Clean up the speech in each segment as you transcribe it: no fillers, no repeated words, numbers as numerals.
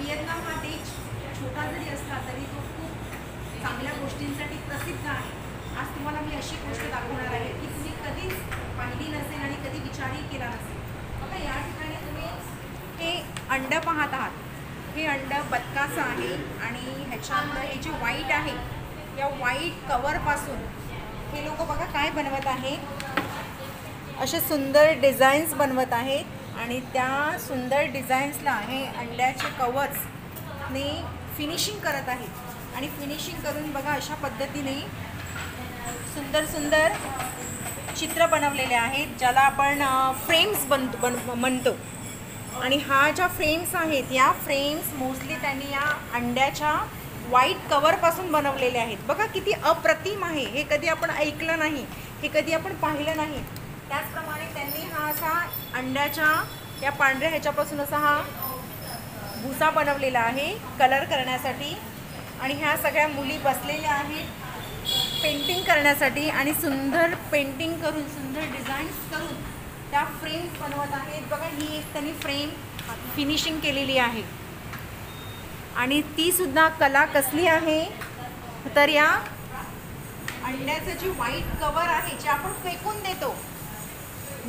Vietnam हा देश छोटा जरी असला तरी तो खूप चांगल्या गोष्टींसाठी प्रसिद्ध आहे. आज तुम्हाला मी अशी गोष्ट दाखवणार आहे की तुम्ही कधीच पाहिली नसेल आणि कधी विचारही केला नसेल. बघा या ठिकाणी तुम्ही हे अंड पाहत आहात. हे अंड बदकाचं आहे आणि ह्याच्यातलं हे जे व्हाईट आहे या व्हाईट कवरपासून हे लोक बघा काय बनवत आहे. असे सुंदर डिझाईन्स बनवत आहेत आणि त्या सुंदर डिझाईन्सला हे अंड्याचे कवर्सने फिनिशिंग करत आहेत. आणि फिनिशिंग करून बघा अशा पद्धतीने सुंदर सुंदर चित्र बनवलेले आहेत ज्याला आपण फ्रेम्स म्हणतो. आणि हा ज्या फ्रेम्स आहेत या फ्रेम्स मोस्टली त्यांनी या अंड्याच्या व्हाईट कवरपासून बनवलेले आहेत. बघा किती अप्रतिम आहे. हे कधी आपण ऐकलं नाही, हे कधी आपण पाहिलं नाही. त्याचप्रमाणे त्यांनी हा असा अंड्याच्या या पांढऱ्या ह्याच्यापासून असा हा भुसा बनवलेला आहे कलर करण्यासाठी. आणि ह्या सगळ्या मुली बसलेल्या आहेत पेंटिंग करण्यासाठी आणि सुंदर पेंटिंग करून सुंदर डिझाईन्स करून त्या फ्रेम्स बनवत आहेत. बघा ही एक त्यांनी फ्रेम फिनिशिंग केलेली आहे. आणि ती सुद्धा कला कसली आहे तर या अंड्याचं जे व्हाईट कवर आहे जे आपण फेकून देतो,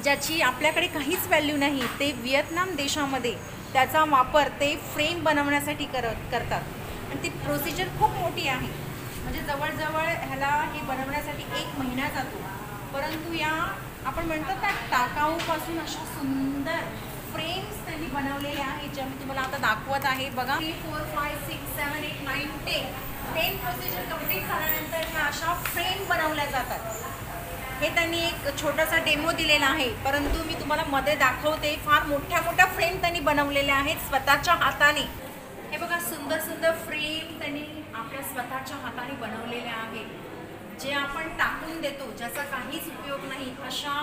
ज्याची आपल्याकडे काहीच व्हॅल्यू नाही, ते व्हिएतनाम देशामध्ये त्याचा वापर ते फ्रेम बनवण्यासाठी करतात. आणि ती प्रोसिजर खूप मोठी आहे. म्हणजे जवळजवळ ह्याला हे बनवण्यासाठी 1 महिना जातो. परंतु या आपण म्हणतो ना टाकाऊपासून अशा सुंदर फ्रेम्स त्यांनी बनवलेल्या आहेत ज्या मी तुम्हाला आता दाखवत आहे. बघा 3, 4, 5, 6, 7, 8, 9, 10 प्रोसिजर कंप्लीट झाल्यानंतर ह्या अशा फ्रेम बनवल्या जातात. हे त्यांनी एक छोटासा डेमो दिलेला आहे, परंतु मी तुम्हाला मध्ये दाखवते. फार मोठ्या मोठ्या फ्रेम त्यांनी बनवलेल्या आहेत स्वतःच्या हाताने. हे बघा सुंदर सुंदर फ्रेम त्यांनी आपल्या स्वतःच्या हाताने बनवलेल्या आहेत जे आपण टाकून देतो, ज्याचा काहीच उपयोग नाही. अशा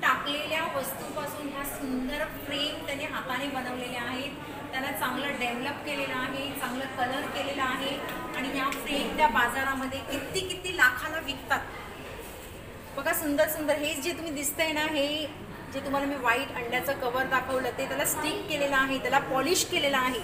टाकलेल्या वस्तूपासून ह्या सुंदर फ्रेम त्यांनी हाताने बनवलेल्या आहेत. त्यांना चांगलं डेव्हलप केलेलं आहे, चांगलं कलर केलेलं आहे. आणि या फ्रेम त्या बाजारामध्ये किती लाखाला विकतात. बघा सुंदर सुंदर हे जे तुम्ही दिसतंय ना, हे जे तुम्हाला मी व्हाईट अंड्याचं कवर दाखवलं ते त्याला स्टिक केलेलं आहे, त्याला पॉलिश केलेलं आहे.